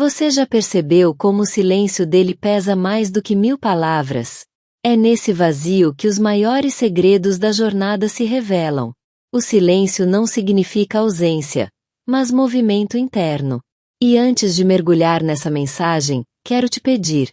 Você já percebeu como o silêncio dele pesa mais do que 1000 palavras? É nesse vazio que os maiores segredos da jornada se revelam. O silêncio não significa ausência, mas movimento interno. E antes de mergulhar nessa mensagem, quero te pedir: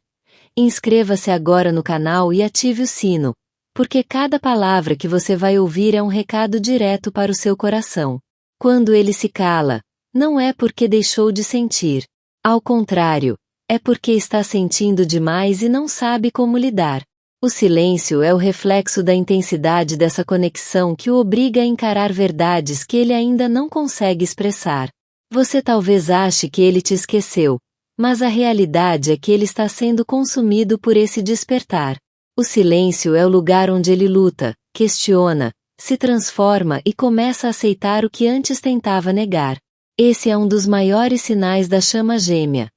inscreva-se agora no canal e ative o sino, porque cada palavra que você vai ouvir é um recado direto para o seu coração. Quando ele se cala, não é porque deixou de sentir. Ao contrário, é porque está sentindo demais e não sabe como lidar. O silêncio é o reflexo da intensidade dessa conexão que o obriga a encarar verdades que ele ainda não consegue expressar. Você talvez ache que ele te esqueceu, mas a realidade é que ele está sendo consumido por esse despertar. O silêncio é o lugar onde ele luta, questiona, se transforma e começa a aceitar o que antes tentava negar. Esse é um dos maiores sinais da chama gêmea.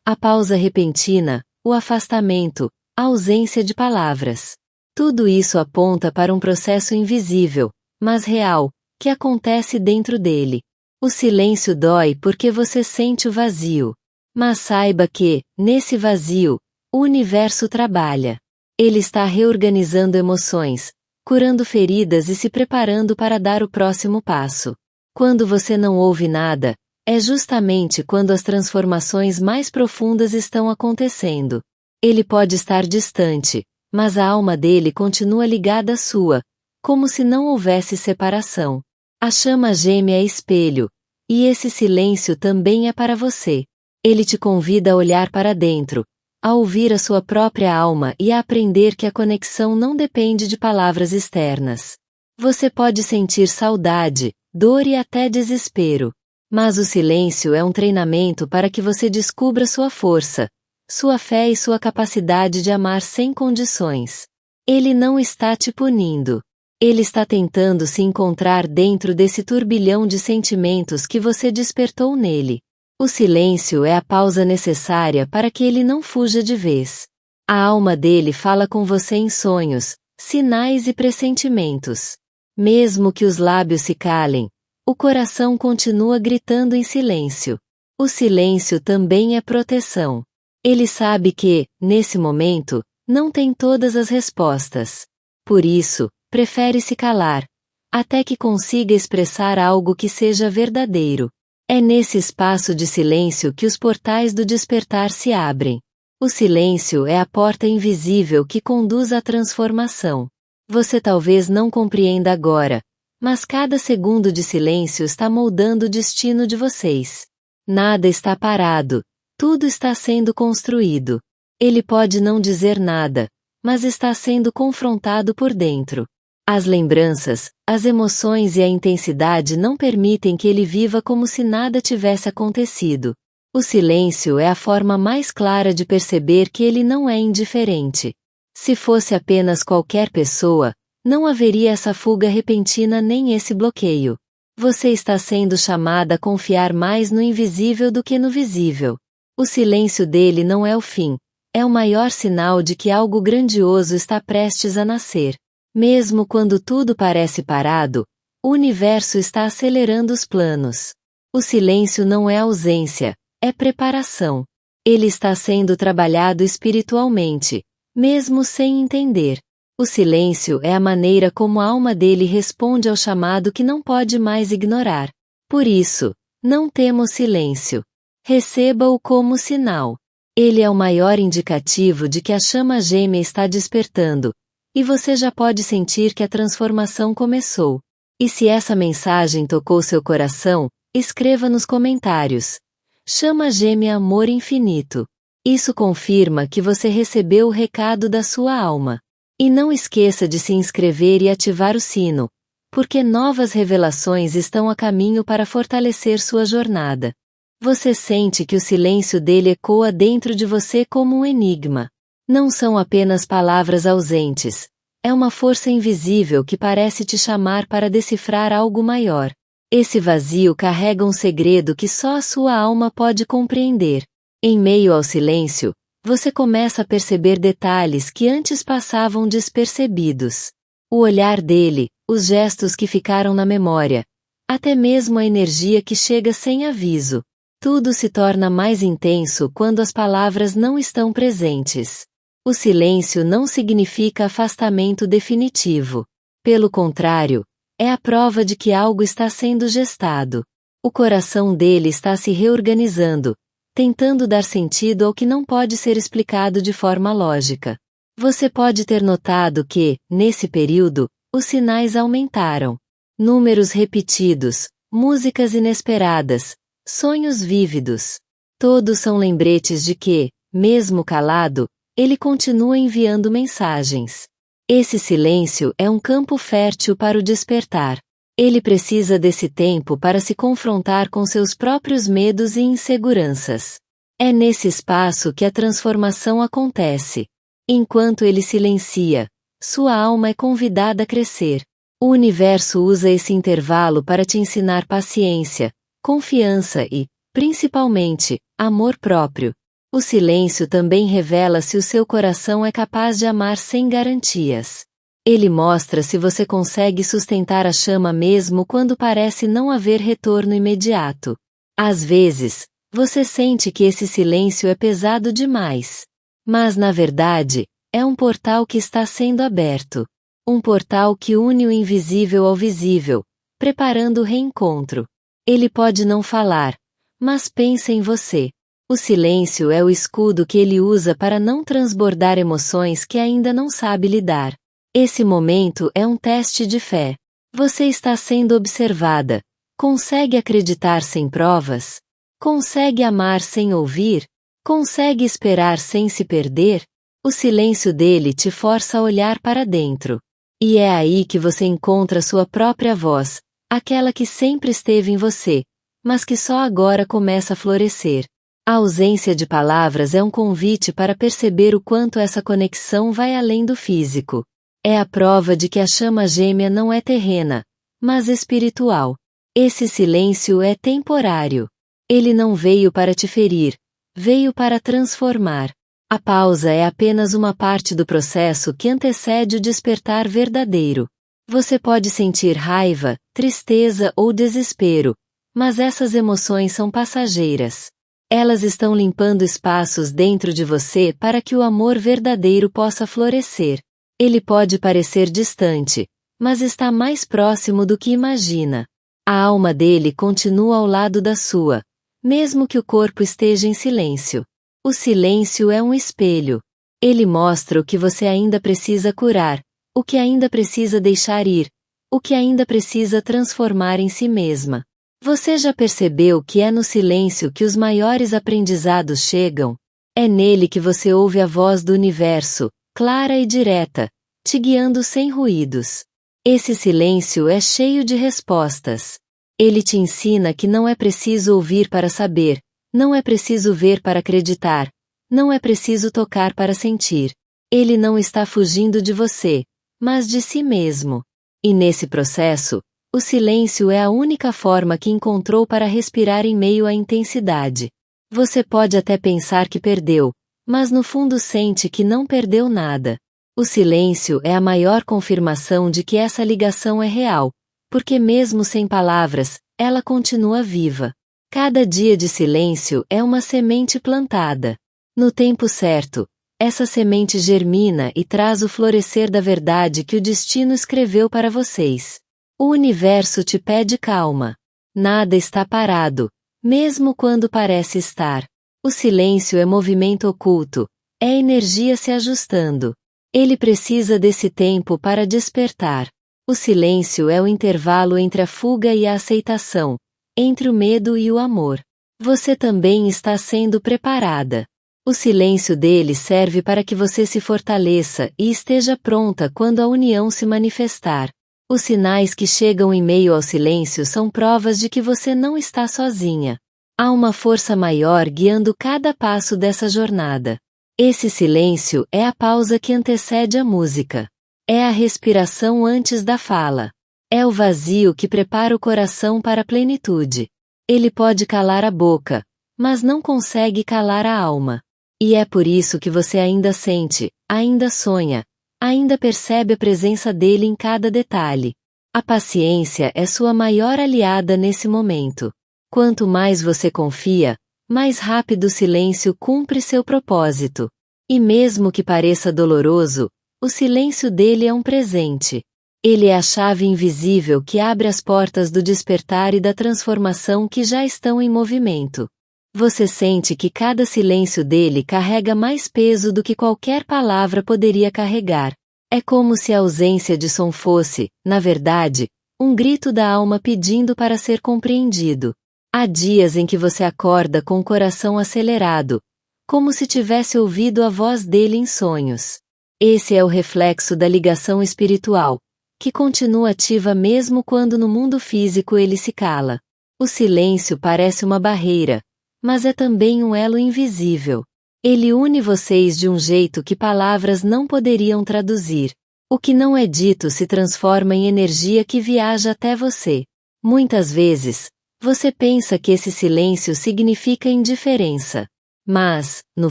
A pausa repentina, o afastamento, a ausência de palavras. Tudo isso aponta para um processo invisível, mas real, que acontece dentro dele. O silêncio dói porque você sente o vazio. Mas saiba que, nesse vazio, o universo trabalha. Ele está reorganizando emoções, curando feridas e se preparando para dar o próximo passo. Quando você não ouve nada, é justamente quando as transformações mais profundas estão acontecendo. Ele pode estar distante, mas a alma dele continua ligada à sua, como se não houvesse separação. A chama gêmea é espelho, e esse silêncio também é para você. Ele te convida a olhar para dentro, a ouvir a sua própria alma e a aprender que a conexão não depende de palavras externas. Você pode sentir saudade, dor e até desespero. Mas o silêncio é um treinamento para que você descubra sua força, sua fé e sua capacidade de amar sem condições. Ele não está te punindo. Ele está tentando se encontrar dentro desse turbilhão de sentimentos que você despertou nele. O silêncio é a pausa necessária para que ele não fuja de vez. A alma dele fala com você em sonhos, sinais e pressentimentos. Mesmo que os lábios se calem, o coração continua gritando em silêncio. O silêncio também é proteção. Ele sabe que, nesse momento, não tem todas as respostas. Por isso, prefere se calar, até que consiga expressar algo que seja verdadeiro. É nesse espaço de silêncio que os portais do despertar se abrem. O silêncio é a porta invisível que conduz à transformação. Você talvez não compreenda agora, mas cada segundo de silêncio está moldando o destino de vocês. Nada está parado. Tudo está sendo construído. Ele pode não dizer nada, mas está sendo confrontado por dentro. As lembranças, as emoções e a intensidade não permitem que ele viva como se nada tivesse acontecido. O silêncio é a forma mais clara de perceber que ele não é indiferente. Se fosse apenas qualquer pessoa, não haveria essa fuga repentina nem esse bloqueio. Você está sendo chamada a confiar mais no invisível do que no visível. O silêncio dele não é o fim, é o maior sinal de que algo grandioso está prestes a nascer. Mesmo quando tudo parece parado, o universo está acelerando os planos. O silêncio não é ausência, é preparação. Ele está sendo trabalhado espiritualmente, mesmo sem entender. O silêncio é a maneira como a alma dele responde ao chamado que não pode mais ignorar. Por isso, não tema o silêncio. Receba-o como sinal. Ele é o maior indicativo de que a chama gêmea está despertando, e você já pode sentir que a transformação começou. E se essa mensagem tocou seu coração, escreva nos comentários: Chama gêmea amor infinito. Isso confirma que você recebeu o recado da sua alma. E não esqueça de se inscrever e ativar o sino, porque novas revelações estão a caminho para fortalecer sua jornada. Você sente que o silêncio dele ecoa dentro de você como um enigma. Não são apenas palavras ausentes. É uma força invisível que parece te chamar para decifrar algo maior. Esse vazio carrega um segredo que só a sua alma pode compreender. Em meio ao silêncio, você começa a perceber detalhes que antes passavam despercebidos. O olhar dele, os gestos que ficaram na memória, até mesmo a energia que chega sem aviso. Tudo se torna mais intenso quando as palavras não estão presentes. O silêncio não significa afastamento definitivo. Pelo contrário, é a prova de que algo está sendo gestado. O coração dele está se reorganizando, tentando dar sentido ao que não pode ser explicado de forma lógica. Você pode ter notado que, nesse período, os sinais aumentaram. Números repetidos, músicas inesperadas, sonhos vívidos. Todos são lembretes de que, mesmo calado, ele continua enviando mensagens. Esse silêncio é um campo fértil para o despertar. Ele precisa desse tempo para se confrontar com seus próprios medos e inseguranças. É nesse espaço que a transformação acontece. Enquanto ele silencia, sua alma é convidada a crescer. O universo usa esse intervalo para te ensinar paciência, confiança e, principalmente, amor próprio. O silêncio também revela se o seu coração é capaz de amar sem garantias. Ele mostra se você consegue sustentar a chama mesmo quando parece não haver retorno imediato. Às vezes, você sente que esse silêncio é pesado demais. Mas na verdade, é um portal que está sendo aberto. Um portal que une o invisível ao visível, preparando o reencontro. Ele pode não falar, mas pensa em você. O silêncio é o escudo que ele usa para não transbordar emoções que ainda não sabe lidar. Esse momento é um teste de fé. Você está sendo observada. Consegue acreditar sem provas? Consegue amar sem ouvir? Consegue esperar sem se perder? O silêncio dele te força a olhar para dentro. E é aí que você encontra sua própria voz, aquela que sempre esteve em você, mas que só agora começa a florescer. A ausência de palavras é um convite para perceber o quanto essa conexão vai além do físico. É a prova de que a chama gêmea não é terrena, mas espiritual. Esse silêncio é temporário. Ele não veio para te ferir, veio para transformar. A pausa é apenas uma parte do processo que antecede o despertar verdadeiro. Você pode sentir raiva, tristeza ou desespero, mas essas emoções são passageiras. Elas estão limpando espaços dentro de você para que o amor verdadeiro possa florescer. Ele pode parecer distante, mas está mais próximo do que imagina. A alma dele continua ao lado da sua, mesmo que o corpo esteja em silêncio. O silêncio é um espelho. Ele mostra o que você ainda precisa curar, o que ainda precisa deixar ir, o que ainda precisa transformar em si mesma. Você já percebeu que é no silêncio que os maiores aprendizados chegam? É nele que você ouve a voz do universo, clara e direta, te guiando sem ruídos. Esse silêncio é cheio de respostas. Ele te ensina que não é preciso ouvir para saber, não é preciso ver para acreditar, não é preciso tocar para sentir. Ele não está fugindo de você, mas de si mesmo. E nesse processo, o silêncio é a única forma que encontrou para respirar em meio à intensidade. Você pode até pensar que perdeu, mas no fundo sente que não perdeu nada. O silêncio é a maior confirmação de que essa ligação é real, porque mesmo sem palavras, ela continua viva. Cada dia de silêncio é uma semente plantada. No tempo certo, essa semente germina e traz o florescer da verdade que o destino escreveu para vocês. O universo te pede calma. Nada está parado, mesmo quando parece estar. O silêncio é movimento oculto, é energia se ajustando. Ele precisa desse tempo para despertar. O silêncio é o intervalo entre a fuga e a aceitação, entre o medo e o amor. Você também está sendo preparada. O silêncio dele serve para que você se fortaleça e esteja pronta quando a união se manifestar. Os sinais que chegam em meio ao silêncio são provas de que você não está sozinha. Há uma força maior guiando cada passo dessa jornada. Esse silêncio é a pausa que antecede a música. É a respiração antes da fala. É o vazio que prepara o coração para a plenitude. Ele pode calar a boca, mas não consegue calar a alma. E é por isso que você ainda sente, ainda sonha, ainda percebe a presença dele em cada detalhe. A paciência é sua maior aliada nesse momento. Quanto mais você confia, mais rápido o silêncio cumpre seu propósito. E mesmo que pareça doloroso, o silêncio dele é um presente. Ele é a chave invisível que abre as portas do despertar e da transformação que já estão em movimento. Você sente que cada silêncio dele carrega mais peso do que qualquer palavra poderia carregar. É como se a ausência de som fosse, na verdade, um grito da alma pedindo para ser compreendido. Há dias em que você acorda com o coração acelerado, como se tivesse ouvido a voz dele em sonhos. Esse é o reflexo da ligação espiritual, que continua ativa mesmo quando no mundo físico ele se cala. O silêncio parece uma barreira, mas é também um elo invisível. Ele une vocês de um jeito que palavras não poderiam traduzir. O que não é dito se transforma em energia que viaja até você. Muitas vezes, você pensa que esse silêncio significa indiferença. Mas, no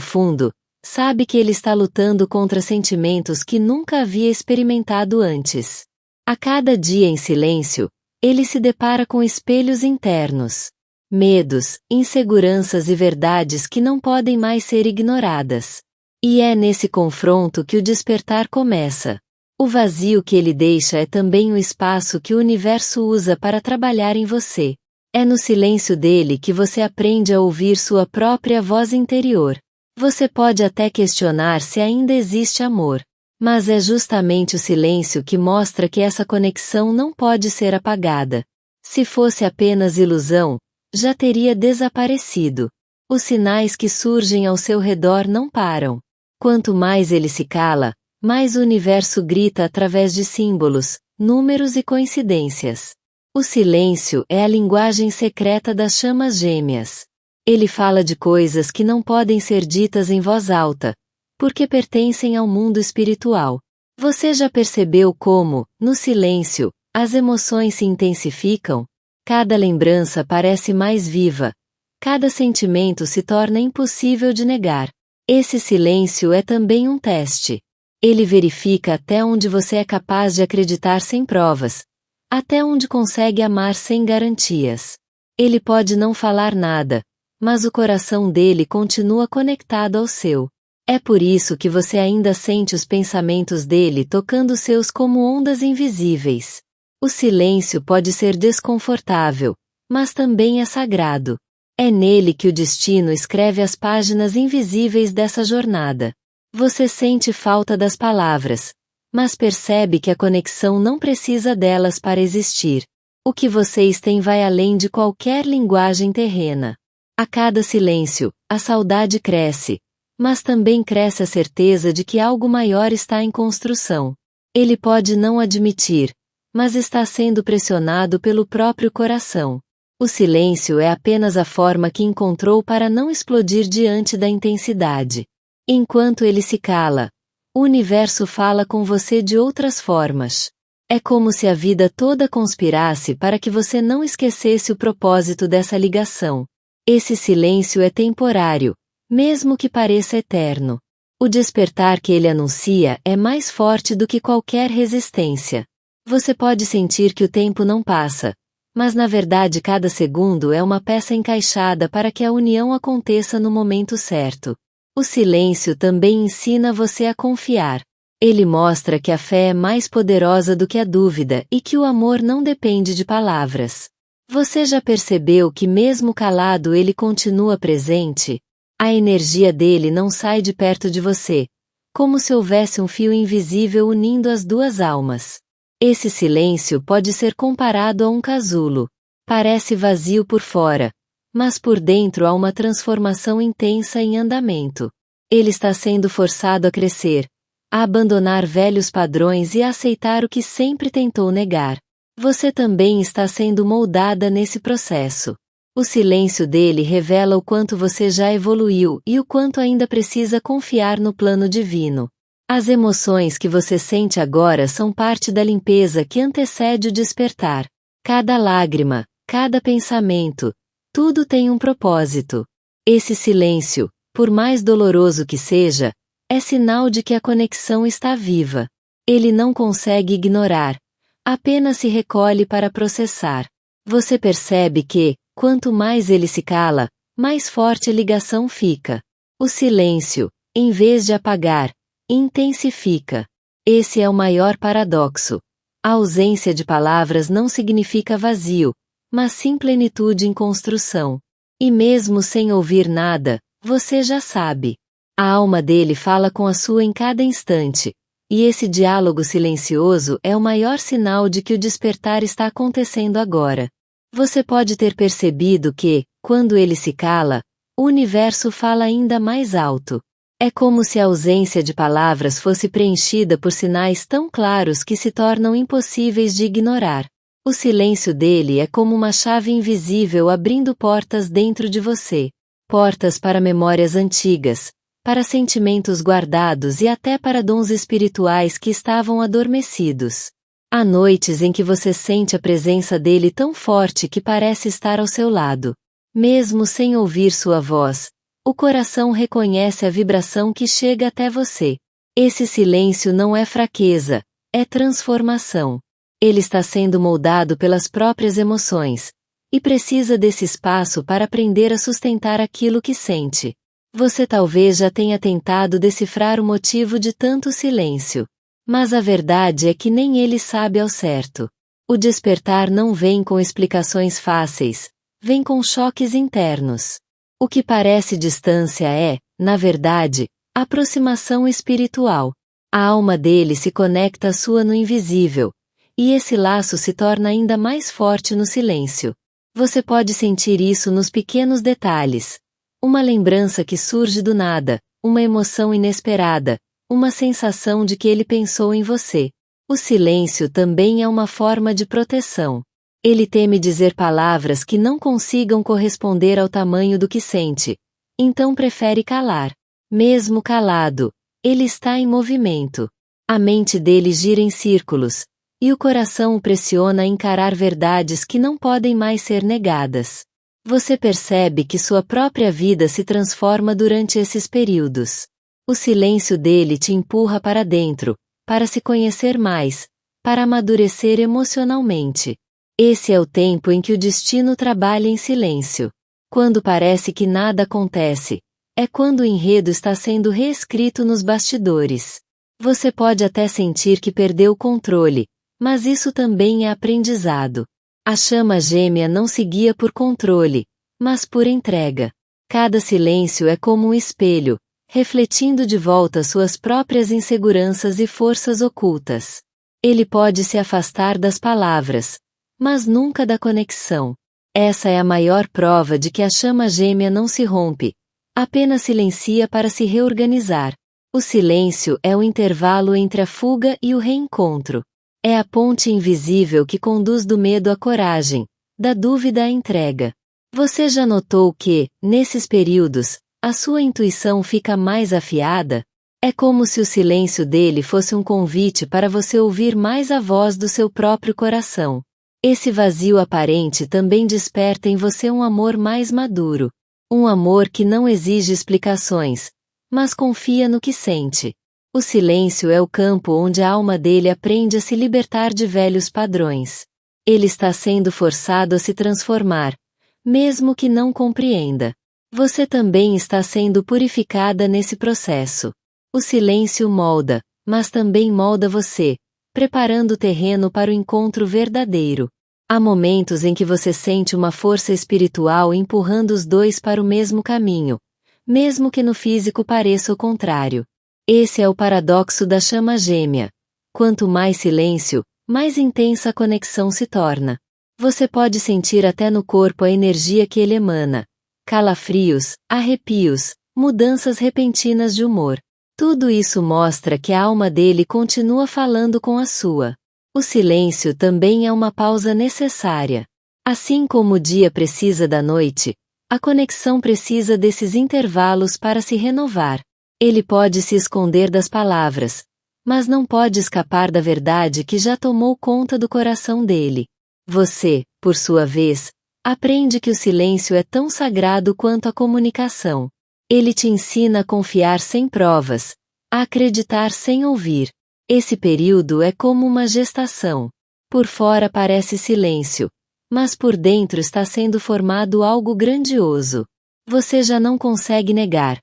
fundo, sabe que ele está lutando contra sentimentos que nunca havia experimentado antes. A cada dia em silêncio, ele se depara com espelhos internos. Medos, inseguranças e verdades que não podem mais ser ignoradas. E é nesse confronto que o despertar começa. O vazio que ele deixa é também o espaço que o universo usa para trabalhar em você. É no silêncio dele que você aprende a ouvir sua própria voz interior. Você pode até questionar se ainda existe amor. Mas é justamente o silêncio que mostra que essa conexão não pode ser apagada. Se fosse apenas ilusão, já teria desaparecido. Os sinais que surgem ao seu redor não param. Quanto mais ele se cala, mais o universo grita através de símbolos, números e coincidências. O silêncio é a linguagem secreta das chamas gêmeas. Ele fala de coisas que não podem ser ditas em voz alta, porque pertencem ao mundo espiritual. Você já percebeu como, no silêncio, as emoções se intensificam? Cada lembrança parece mais viva. Cada sentimento se torna impossível de negar. Esse silêncio é também um teste. Ele verifica até onde você é capaz de acreditar sem provas, até onde consegue amar sem garantias. Ele pode não falar nada, mas o coração dele continua conectado ao seu. É por isso que você ainda sente os pensamentos dele tocando seus como ondas invisíveis. O silêncio pode ser desconfortável, mas também é sagrado. É nele que o destino escreve as páginas invisíveis dessa jornada. Você sente falta das palavras, mas percebe que a conexão não precisa delas para existir. O que vocês têm vai além de qualquer linguagem terrena. A cada silêncio, a saudade cresce, mas também cresce a certeza de que algo maior está em construção. Ele pode não admitir, mas está sendo pressionado pelo próprio coração. O silêncio é apenas a forma que encontrou para não explodir diante da intensidade. Enquanto ele se cala, o universo fala com você de outras formas. É como se a vida toda conspirasse para que você não esquecesse o propósito dessa ligação. Esse silêncio é temporário, mesmo que pareça eterno. O despertar que ele anuncia é mais forte do que qualquer resistência. Você pode sentir que o tempo não passa, mas na verdade cada segundo é uma peça encaixada para que a união aconteça no momento certo. O silêncio também ensina você a confiar. Ele mostra que a fé é mais poderosa do que a dúvida e que o amor não depende de palavras. Você já percebeu que mesmo calado ele continua presente? A energia dele não sai de perto de você, como se houvesse um fio invisível unindo as duas almas. Esse silêncio pode ser comparado a um casulo. Parece vazio por fora, mas por dentro há uma transformação intensa em andamento. Ele está sendo forçado a crescer, a abandonar velhos padrões e a aceitar o que sempre tentou negar. Você também está sendo moldada nesse processo. O silêncio dele revela o quanto você já evoluiu e o quanto ainda precisa confiar no plano divino. As emoções que você sente agora são parte da limpeza que antecede o despertar. Cada lágrima, cada pensamento, tudo tem um propósito. Esse silêncio, por mais doloroso que seja, é sinal de que a conexão está viva. Ele não consegue ignorar, apenas se recolhe para processar. Você percebe que, quanto mais ele se cala, mais forte a ligação fica. O silêncio, em vez de apagar, intensifica. Esse é o maior paradoxo. A ausência de palavras não significa vazio, mas sim plenitude em construção. E mesmo sem ouvir nada, você já sabe. A alma dele fala com a sua em cada instante, e esse diálogo silencioso é o maior sinal de que o despertar está acontecendo agora. Você pode ter percebido que, quando ele se cala, o universo fala ainda mais alto. É como se a ausência de palavras fosse preenchida por sinais tão claros que se tornam impossíveis de ignorar. O silêncio dele é como uma chave invisível abrindo portas dentro de você. Portas para memórias antigas, para sentimentos guardados e até para dons espirituais que estavam adormecidos. Há noites em que você sente a presença dele tão forte que parece estar ao seu lado. Mesmo sem ouvir sua voz, o coração reconhece a vibração que chega até você. Esse silêncio não é fraqueza, é transformação. Ele está sendo moldado pelas próprias emoções, e precisa desse espaço para aprender a sustentar aquilo que sente. Você talvez já tenha tentado decifrar o motivo de tanto silêncio. Mas a verdade é que nem ele sabe ao certo. O despertar não vem com explicações fáceis, vem com choques internos. O que parece distância é, na verdade, aproximação espiritual. A alma dele se conecta à sua no invisível, e esse laço se torna ainda mais forte no silêncio. Você pode sentir isso nos pequenos detalhes. Uma lembrança que surge do nada, uma emoção inesperada, uma sensação de que ele pensou em você. O silêncio também é uma forma de proteção. Ele teme dizer palavras que não consigam corresponder ao tamanho do que sente. Então prefere calar. Mesmo calado, ele está em movimento. A mente dele gira em círculos, e o coração o pressiona a encarar verdades que não podem mais ser negadas. Você percebe que sua própria vida se transforma durante esses períodos. O silêncio dele te empurra para dentro, para se conhecer mais, para amadurecer emocionalmente. Esse é o tempo em que o destino trabalha em silêncio. Quando parece que nada acontece, é quando o enredo está sendo reescrito nos bastidores. Você pode até sentir que perdeu o controle, mas isso também é aprendizado. A chama gêmea não se guia por controle, mas por entrega. Cada silêncio é como um espelho, refletindo de volta suas próprias inseguranças e forças ocultas. Ele pode se afastar das palavras, mas nunca da conexão. Essa é a maior prova de que a chama gêmea não se rompe, apenas silencia para se reorganizar. O silêncio é o intervalo entre a fuga e o reencontro. É a ponte invisível que conduz do medo à coragem, da dúvida à entrega. Você já notou que, nesses períodos, a sua intuição fica mais afiada? É como se o silêncio dele fosse um convite para você ouvir mais a voz do seu próprio coração. Esse vazio aparente também desperta em você um amor mais maduro. Um amor que não exige explicações, mas confia no que sente. O silêncio é o campo onde a alma dele aprende a se libertar de velhos padrões. Ele está sendo forçado a se transformar, mesmo que não compreenda. Você também está sendo purificada nesse processo. O silêncio molda, mas também molda você, preparando o terreno para o encontro verdadeiro. Há momentos em que você sente uma força espiritual empurrando os dois para o mesmo caminho, mesmo que no físico pareça o contrário. Esse é o paradoxo da chama gêmea. Quanto mais silêncio, mais intensa a conexão se torna. Você pode sentir até no corpo a energia que ele emana. Calafrios, arrepios, mudanças repentinas de humor. Tudo isso mostra que a alma dele continua falando com a sua. O silêncio também é uma pausa necessária. Assim como o dia precisa da noite, a conexão precisa desses intervalos para se renovar. Ele pode se esconder das palavras, mas não pode escapar da verdade que já tomou conta do coração dele. Você, por sua vez, aprende que o silêncio é tão sagrado quanto a comunicação. Ele te ensina a confiar sem provas, a acreditar sem ouvir. Esse período é como uma gestação. Por fora parece silêncio, mas por dentro está sendo formado algo grandioso. Você já não consegue negar.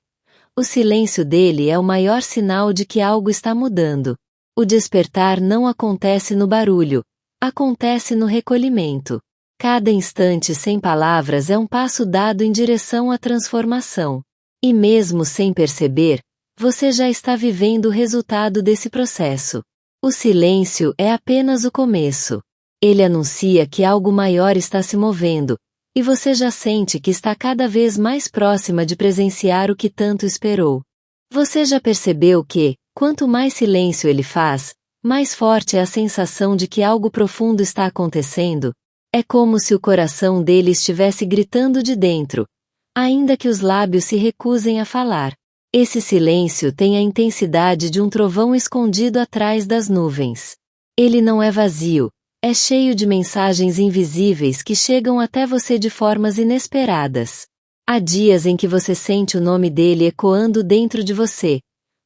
O silêncio dele é o maior sinal de que algo está mudando. O despertar não acontece no barulho, acontece no recolhimento. Cada instante sem palavras é um passo dado em direção à transformação. E mesmo sem perceber, você já está vivendo o resultado desse processo. O silêncio é apenas o começo. Ele anuncia que algo maior está se movendo, e você já sente que está cada vez mais próxima de presenciar o que tanto esperou. Você já percebeu que, quanto mais silêncio ele faz, mais forte é a sensação de que algo profundo está acontecendo? É como se o coração dele estivesse gritando de dentro, ainda que os lábios se recusem a falar. Esse silêncio tem a intensidade de um trovão escondido atrás das nuvens. Ele não é vazio, é cheio de mensagens invisíveis que chegam até você de formas inesperadas. Há dias em que você sente o nome dele ecoando dentro de você,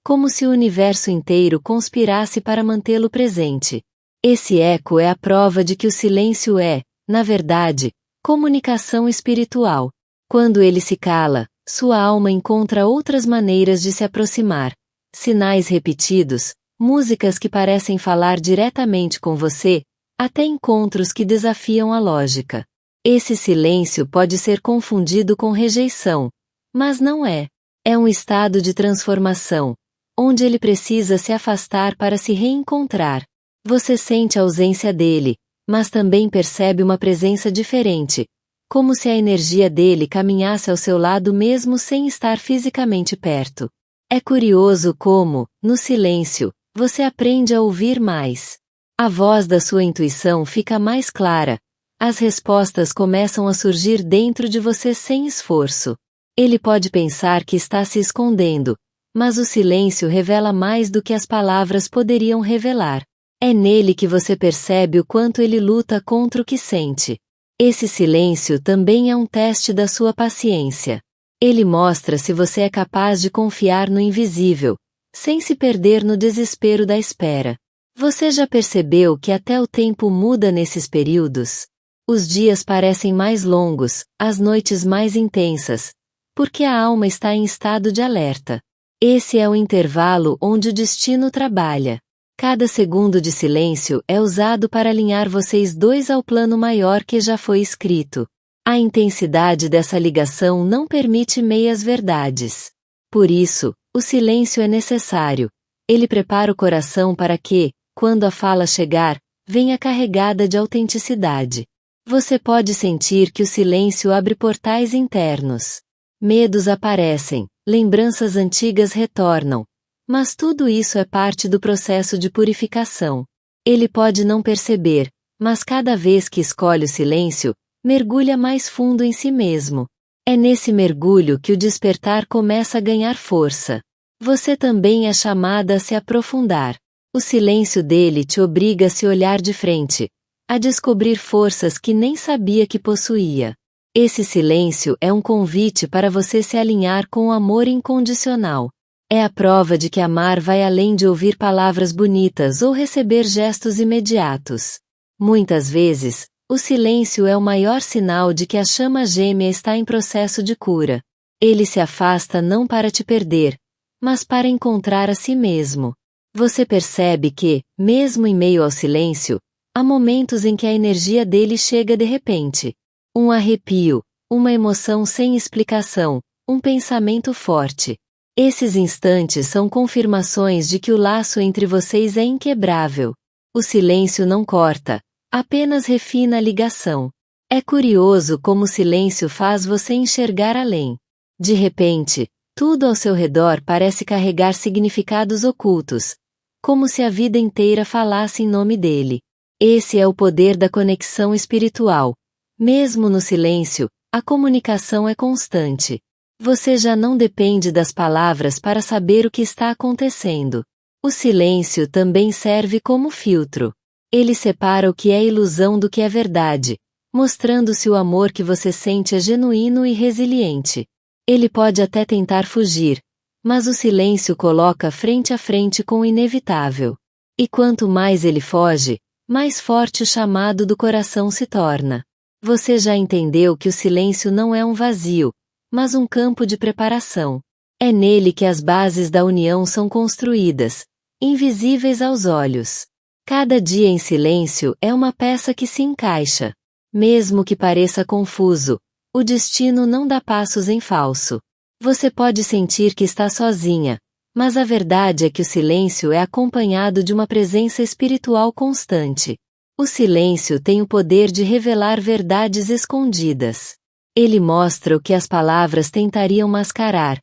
como se o universo inteiro conspirasse para mantê-lo presente. Esse eco é a prova de que o silêncio é, na verdade, comunicação espiritual. Quando ele se cala, sua alma encontra outras maneiras de se aproximar. Sinais repetidos, músicas que parecem falar diretamente com você, até encontros que desafiam a lógica. Esse silêncio pode ser confundido com rejeição, mas não é. É um estado de transformação, onde ele precisa se afastar para se reencontrar. Você sente a ausência dele, mas também percebe uma presença diferente, como se a energia dele caminhasse ao seu lado mesmo sem estar fisicamente perto. É curioso como, no silêncio, você aprende a ouvir mais. A voz da sua intuição fica mais clara. As respostas começam a surgir dentro de você sem esforço. Ele pode pensar que está se escondendo, mas o silêncio revela mais do que as palavras poderiam revelar. É nele que você percebe o quanto ele luta contra o que sente. Esse silêncio também é um teste da sua paciência. Ele mostra se você é capaz de confiar no invisível, sem se perder no desespero da espera. Você já percebeu que até o tempo muda nesses períodos? Os dias parecem mais longos, as noites mais intensas, porque a alma está em estado de alerta. Esse é o intervalo onde o destino trabalha. Cada segundo de silêncio é usado para alinhar vocês dois ao plano maior que já foi escrito. A intensidade dessa ligação não permite meias-verdades. Por isso, o silêncio é necessário. Ele prepara o coração para que, quando a fala chegar, venha carregada de autenticidade. Você pode sentir que o silêncio abre portais internos. Medos aparecem, lembranças antigas retornam. Mas tudo isso é parte do processo de purificação. Ele pode não perceber, mas cada vez que escolhe o silêncio, mergulha mais fundo em si mesmo. É nesse mergulho que o despertar começa a ganhar força. Você também é chamada a se aprofundar. O silêncio dele te obriga a se olhar de frente, a descobrir forças que nem sabia que possuía. Esse silêncio é um convite para você se alinhar com o amor incondicional. É a prova de que amar vai além de ouvir palavras bonitas ou receber gestos imediatos. Muitas vezes, o silêncio é o maior sinal de que a chama gêmea está em processo de cura. Ele se afasta não para te perder, mas para encontrar a si mesmo. Você percebe que, mesmo em meio ao silêncio, há momentos em que a energia dele chega de repente. Um arrepio, uma emoção sem explicação, um pensamento forte. Esses instantes são confirmações de que o laço entre vocês é inquebrável. O silêncio não corta, apenas refina a ligação. É curioso como o silêncio faz você enxergar além. De repente, tudo ao seu redor parece carregar significados ocultos, como se a vida inteira falasse em nome dele. Esse é o poder da conexão espiritual. Mesmo no silêncio, a comunicação é constante. Você já não depende das palavras para saber o que está acontecendo. O silêncio também serve como filtro. Ele separa o que é ilusão do que é verdade, mostrando se o amor que você sente é genuíno e resiliente. Ele pode até tentar fugir, mas o silêncio coloca frente a frente com o inevitável. E quanto mais ele foge, mais forte o chamado do coração se torna. Você já entendeu que o silêncio não é um vazio, mas um campo de preparação. É nele que as bases da união são construídas, invisíveis aos olhos. Cada dia em silêncio é uma peça que se encaixa. Mesmo que pareça confuso, o destino não dá passos em falso. Você pode sentir que está sozinha, mas a verdade é que o silêncio é acompanhado de uma presença espiritual constante. O silêncio tem o poder de revelar verdades escondidas. Ele mostra o que as palavras tentariam mascarar,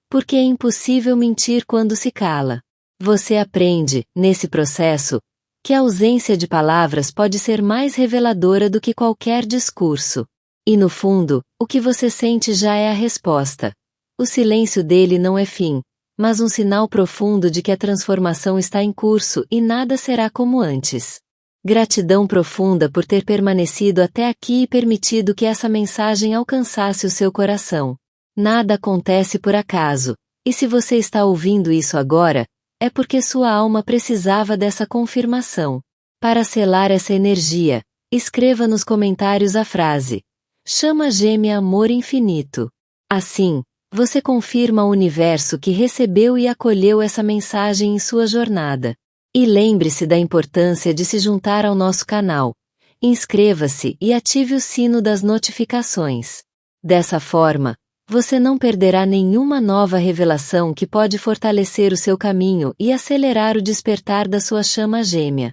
porque é impossível mentir quando se cala. Você aprende, nesse processo, que a ausência de palavras pode ser mais reveladora do que qualquer discurso. E no fundo, o que você sente já é a resposta. O silêncio dele não é fim, mas um sinal profundo de que a transformação está em curso e nada será como antes. Gratidão profunda por ter permanecido até aqui e permitido que essa mensagem alcançasse o seu coração. Nada acontece por acaso, e se você está ouvindo isso agora, é porque sua alma precisava dessa confirmação. Para selar essa energia, escreva nos comentários a frase: Chama gêmea amor infinito. Assim, você confirma ao universo que recebeu e acolheu essa mensagem em sua jornada. E lembre-se da importância de se juntar ao nosso canal. Inscreva-se e ative o sino das notificações. Dessa forma, você não perderá nenhuma nova revelação que pode fortalecer o seu caminho e acelerar o despertar da sua chama gêmea.